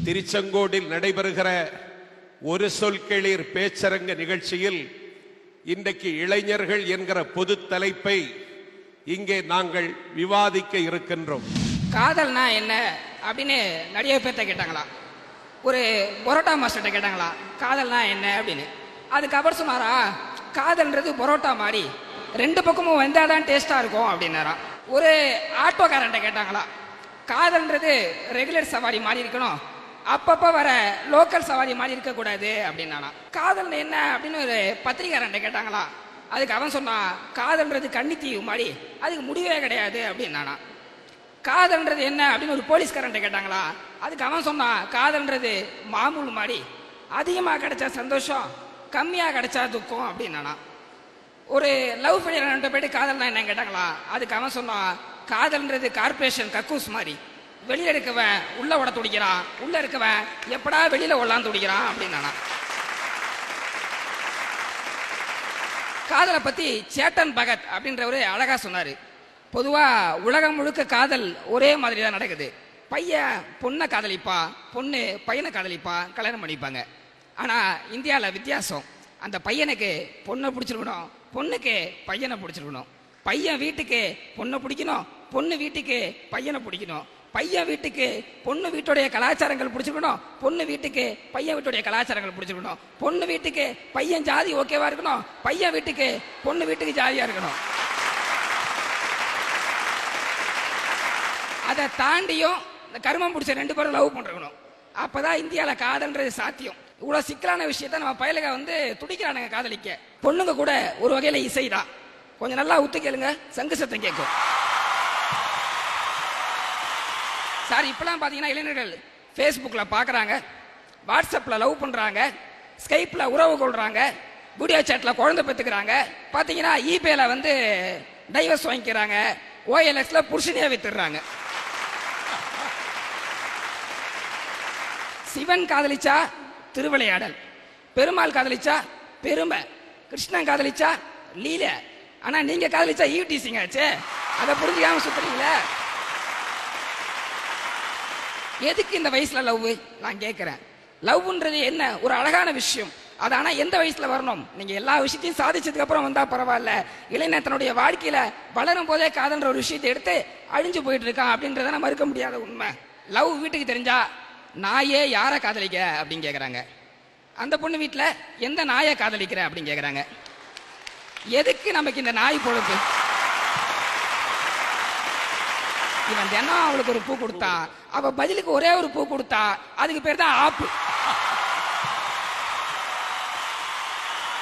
திருச்செங்கோடில் நடைபெறுகிற ஒரு சொல் கேளீர் பேச்சரங்க நிகழ்ச்சியில் இன்றைக்கு இளைஞர்கள் என்கிற பொது தலைப்பை இங்கே நாங்கள் விவாதிக்க இருக்கின்றோம். காதல்னா என்ன அப்படின்னு நிறைய பேர்த்த கேட்டாங்களா. ஒரு பரோட்டா மாஸ்டர்கிட்ட கேட்டாங்களா காதல்னா என்ன அப்படின்னு. அதுக்கு அவர் சொன்னாரா, காதல்ன்றது பரோட்டா மாதிரி ரெண்டு பக்கமும் வந்தால் தான் டேஸ்டாக இருக்கும் அப்படின்னாரா. ஒரு ஆட்டோக்காரன்ட்ட கேட்டாங்களா, காதல்ன்றது ரெகுலர் சவாரி மாதிரி இருக்கணும், அப்பப்போ வர லோக்கல் சவாரி மாதிரி இருக்கக்கூடாது அப்படின்னானா. காதல் என்ன அப்படின்னு ஒரு பத்திரிகாரன்ட்ட கேட்டாங்களா. அதுக்கு அவன் சொன்னான், காதல்ன்றது கன்னித்தீவு மாதிரி, அதுக்கு முடிவே கிடையாது அப்படின்னானா. காதல்ன்றது என்ன அப்படின்னு ஒரு போலீஸ்காரன்ட்ட கேட்டாங்களா. அதுக்கு அவன் சொன்னான், காதல்ன்றது மாமூல் மாதிரி, அதிகமாக கிடைச்சா சந்தோஷம், கம்மியாக கிடைச்சா துக்கம் அப்படின்னானா. ஒரு லவ் ஃபெயிலியர் போயிட்டு காதல்னா என்ன கேட்டாங்களா. அதுக்கு அவன் சொன்னான், காதல்ன்றது கார்பரேஷன் கக்கூஸ் மாதிரி, வெளியில இருக்கவன் உள்ள ஓட துடிக்கிறான், உள்ள இருக்கவன் எப்படா வெளியில ஓடலாம் துடிக்கிறான் அப்படின்னானா. காதலை பத்தி சேட்டன் பகத் அப்படின்றவரு அழகா சொன்னாரு. பொதுவா உலகம் முழுக்க காதல் ஒரே மாதிரி தான் நடக்குது. பையன் பொண்ணை காதலிப்பா, பொண்ணு பையனை காதலிப்பா, கல்யாணம் பண்ணிப்பாங்க. ஆனா இந்தியாவில் வித்தியாசம். அந்த பையனுக்கு பொண்ணை பிடிச்சிருக்கணும், பொண்ணுக்கு பையனை பிடிச்சிருக்கணும். பையன் வீட்டுக்கு பொண்ணை பிடிக்கணும், பொண்ணு வீட்டுக்கு பையனை பிடிக்கணும். பையன் வீட்டுக்கு பொண்ணு வீட்டுடைய கலாச்சாரங்கள் பிடிச்சிருக்கணும், பொண்ணு வீட்டுக்கு பையன் வீட்டுடைய கலாச்சாரங்கள் பிடிச்சிருக்கணும். பொண்ணு வீட்டுக்கு பையன் ஜாதி ஓகேவா இருக்கணும், பையன் வீட்டுக்கு பொண்ணு வீட்டுக்கு ஜாதியா இருக்கணும். அதை தாண்டியும் இந்த கருமம் பிடிச்ச ரெண்டு பேரும் லவ் பண்ணிருக்கணும். அப்பதான் இந்தியாவில் காதல்ன்றது சாத்தியம். இவ்வளவு சிக்கலான விஷயத்த நம்ம பயலுக துடிக்கிறானுங்க காதலிக்க. பொண்ணுங்க கூட ஒரு வகையில இசைதான். கொஞ்சம் நல்லா உத்து கேளுங்க, சங்கு சத்தம் கேட்கும். சார் இப்பெல்லாம் பாத்தீங்கன்னா இளைஞர்கள் ஃபேஸ்புக்ல பாக்குறாங்க, வாட்ஸ்அப்ல லவ் பண்றாங்க, ஸ்கைப்ல உறவு கொள்றாங்க, வீடியோ சாட்ல குழந்தை பெற்றுக்கிறாங்க. பாத்தீங்கன்னா ஈபேல டைவர்ஸ் வாங்கிக்கிறாங்க, OLXல புருஷனையே வித்துடுறாங்க. சிவன் காதலிச்சா திருவிளையாடல், பெருமாள் காதலிச்சா பெருமை, கிருஷ்ணன் காதலிச்சா லீல. ஆனா நீங்க காதலிச்சா ஈவ்டீசிங் ஆச்சு. அதை புரிஞ்சுக்காம சுத்துறீங்களா? எதுக்கு இந்த வயசுல லவ் நான் கேட்கிறேன். லவ்ன்றது என்ன? ஒரு அழகான விஷயம். அது ஆனா எந்த வயசுல வரணும்? நீங்க எல்லா விஷயத்தையும் சாதிச்சதுக்கு அப்புறம் வந்தா பரவாயில்ல. இளைஞர் தன்னுடைய வாழ்க்கையில வளரும் போதே காதல்ன்ற ஒரு விஷயத்தை எடுத்து அழிஞ்சு போயிட்டு இருக்கான் அப்படின்றத மறுக்க முடியாத உண்மை. லவ் வீட்டுக்கு தெரிஞ்சா நாயே யாரை காதலிக்க அப்படின்னு கேட்குறாங்க. அந்த பொண்ணு வீட்டில் எந்த நாயை காதலிக்கிற அப்படின்னு கேட்குறாங்க. எதுக்கு நமக்கு இந்த நாய் பொழுப்பு? இவன் தினம் அவளுக்கு ஒரு பூ கொடுத்தா, அவ பதிலுக்கு ஒரே ஒரு பூ கொடுத்தா, அதுக்கு பேர் தான் ஆப்பு.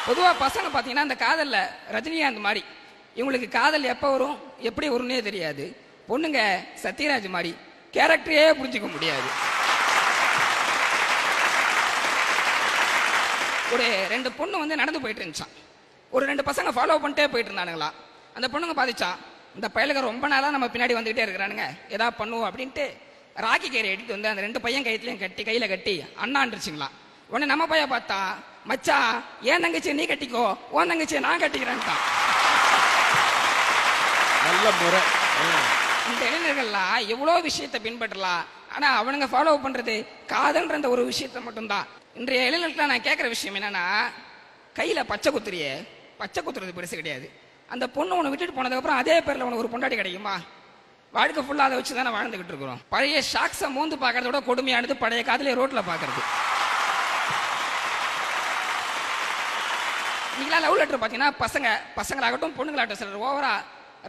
பொதுவா பசங்க பார்த்தீங்கன்னா இந்த காதல்ல ரஜினிகாந்த் மாதிரி, இவங்களுக்கு காதல் எப்போ வரும் எப்படி வரும்னே தெரியாது. பொண்ணுங்க சத்யராஜ் மாதிரி, கேரக்டரையே புரிஞ்சுக்க முடியாது. ஒரு ரெண்டு பொண்ணு நடந்து போயிட்டு இருந்துச்சான். ஒரு ரெண்டு பசங்க ஃபாலோ பண்ணிட்டே போயிட்டு இருந்தானுங்களா. அந்த பொண்ணுங்க பாதிச்சான், இந்த பயலுக ரொம்ப நாளா நம்ம பின்னாடி வந்துகிட்டே இருக்கிறானுங்க, ஏதாவது பண்ணுவோம் அப்படின்ட்டு ராக்கி கயிறை எடுத்து அந்த ரெண்டு பையன் கையிலையும் கையில கட்டி அண்ணான்றுச்சுங்களாம். உடனே நம்ம பையன் பார்த்தா, மச்சான் ஏன் தங்கச்சி நீ கட்டிக்கோ, உன் தங்கச்சி நான் கட்டிக்கிறேன்ட்டான். நல்ல முறை. இந்த இளைஞர்கள்லாம் எவ்வளோ விஷயத்தை பின்பற்றலாம், ஆனா அவனுங்க ஃபாலோ பண்றது காதல்ன்ற ஒரு விஷயத்த மட்டும்தான். இன்றைய இளைஞர்களுக்கு நான் கேட்குற விஷயம் என்னன்னா, கையில பச்சை குத்துறியே, பச்சை குத்துறது பெருசு கிடையாது. அந்த பொண்ணு உன்னை விட்டுட்டு போனதுக்கப்புறம் அதே பேரில் உனக்கு ஒரு பொண்டாட்டி கிடைக்குமா? வாழ்க்கை ஃபுல்லாக அதை வச்சு தானே வாழ்ந்துகிட்டு இருக்கிறோம். பழைய ஷாக்ஸை மோந்து பார்க்கறத விட கொடுமையானது பழைய காதலே ரோட்டில் பார்க்கறது. நீங்களா லவ் லெட்டர் பார்த்தீங்கன்னா பசங்களாகட்டும் பொண்ணுங்களாகட்டும் சிலர் ஓவரா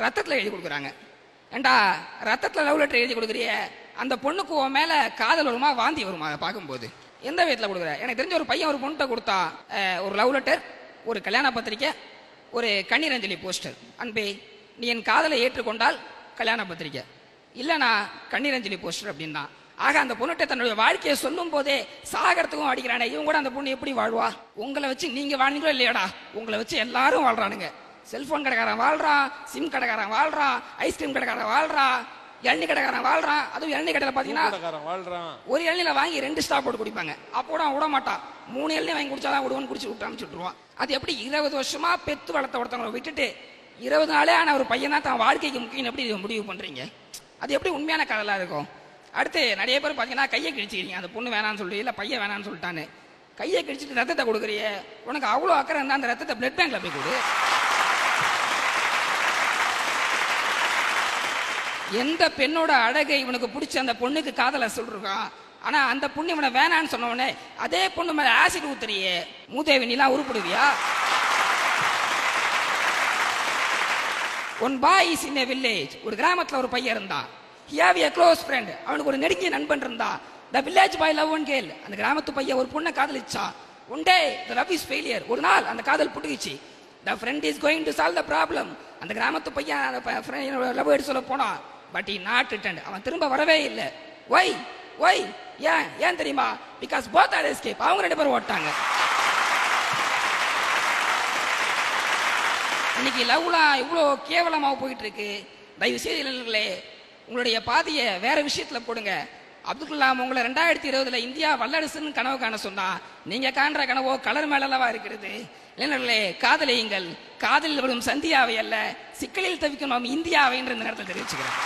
ரத்தத்தில் எழுதி கொடுக்குறாங்க. ஏண்டா ரத்தத்தில் லவ் லெட்டர் எழுதி கொடுக்குறிய, அந்த பொண்ணுக்கு உன் மேலே காதல் வருமா வாந்தி வருமா? அதை பார்க்கும்போது எந்த விதத்தில் கொடுக்குற? எனக்கு தெரிஞ்ச ஒரு பையன் ஒரு பொண்ணுகிட்ட கொடுத்தா ஒரு லவ் லெட்டர், ஒரு கல்யாண பத்திரிக்கை, ஒரு கண்ணீர் அஞ்சலி போஸ்டர். அன்பே நீ என் காதலை ஏற்றுக்கொண்டால் கல்யாண பத்திரிக்கை, இல்லைனா கண்ணீர் அஞ்சலி போஸ்டர் அப்படின்னா. ஆக அந்த பொண்ணுகிட்ட தன்னுடைய வாழ்க்கையை சொல்லும் போதே சாகரத்துக்கும் அடிக்கிறானே, இவங்க கூட அந்த பொண்ணு எப்படி வாழ்வா? உங்களை வச்சு நீங்க வாழ்ந்தீங்களோ இல்லையாடா, உங்களை வச்சு எல்லாரும் வாழ்றானுங்க. செல்போன் கடைக்காரன் வாழ்றான், சிம் கடைக்காரன் வாழ்றான், ஐஸ்கிரீம் கடைக்காரன் வாழ்றான், இளநீ கடைக்காரன் வாழ்றான். அதுவும் இளநீ கடையில் பார்த்தீங்கன்னா ஒரு இளநில வாங்கி 2 ஸ்டாப் போட்டு குடிப்பாங்க. அப்போ கூட விட மாட்டான், 3 இளநீ வாங்கி குடிச்சாதான் விடுவான்னு குடிச்சு விட்டு அமைச்சுட்டுருவான். அது எப்படி 20 வருஷமா பெத்து வளர்த்த ஒருத்தவங்களை விட்டுட்டு 20 நாளே ஆன ஒரு பையனா தான் வாழ்க்கைக்கு முக்கியம் எப்படி முடிவு பண்றீங்க? அது எப்படி உண்மையான காதலா இருக்கும்? அடுத்து நிறைய பேர் பார்த்தீங்கன்னா கையை கிழிச்சிக்கிறீங்க, அந்த பொண்ணு வேணான்னு சொல்லி இல்லை பையன் வேணான்னு சொல்லிட்டான்னு கையை கிழிச்சிட்டு ரத்தத்தை கொடுக்குறிய. உனக்கு அவ்வளோ அக்கறை இருந்தால் அந்த ரத்தத்தை பிளட் பேங்க்ல போய் கொடு. எந்த பெண்ணோட அழகை இவனுக்கு பிடிச்ச அந்த பொண்ணுக்கு காதலை சொல்றான், ஆனா அந்த பொண்ணு இவனை வேணான்னு சொன்ன உடனே அதே பொண்ணு மேல ஆசிட் ஊத்துறியே, மூதேவி நீலாம் உருப்படுவியா? One boy is in a village. ஒரு கிராமத்துல ஒரு பையன் இருந்தான். he have a close friend. அவனுக்கு ஒரு நெருங்கிய நண்பன் இருந்தான். the village boy love one girl. அந்த கிராமத்து பையன் ஒரு பொண்ணை காதலிச்சான். one day the love is failure. ஒரு நாள் அந்த காதல் புட்டுக்குச்சு. the friend is going to solve the problem. அந்த கிராமத்து பையன் லவ் எடுத்து சொல்ல போனான். but he not returned. அவன் திரும்ப வரவே இல்லை. why ஏன் தெரியுமா? because both are escape. அவங்க ரெண்டு பேரும் ஓட்டாங்க. இன்னைக்கு லவ்லாம் இவ்வளோ கேவலமாக போயிட்டு இருக்கு. தயவு செய்து இளைஞர்களே, உங்களுடைய பாதையை வேற விஷயத்துல போடுங்க. அப்துல் கலாம் உங்களை 2020 இந்தியா வல்லரசுன்னு கனவு காண சொன்னா, நீங்க காண்ற கனவோ கலர் மேலவா இருக்கிறது. இளைஞர்களே, காதலியுங்கள். காதலில் விடும் சந்தியாவை அல்ல, சிக்கலில் தவிக்கும் நாம் இந்தியாவை என்று இந்த நேரத்தில் தெரிவிச்சுக்கிறேன்.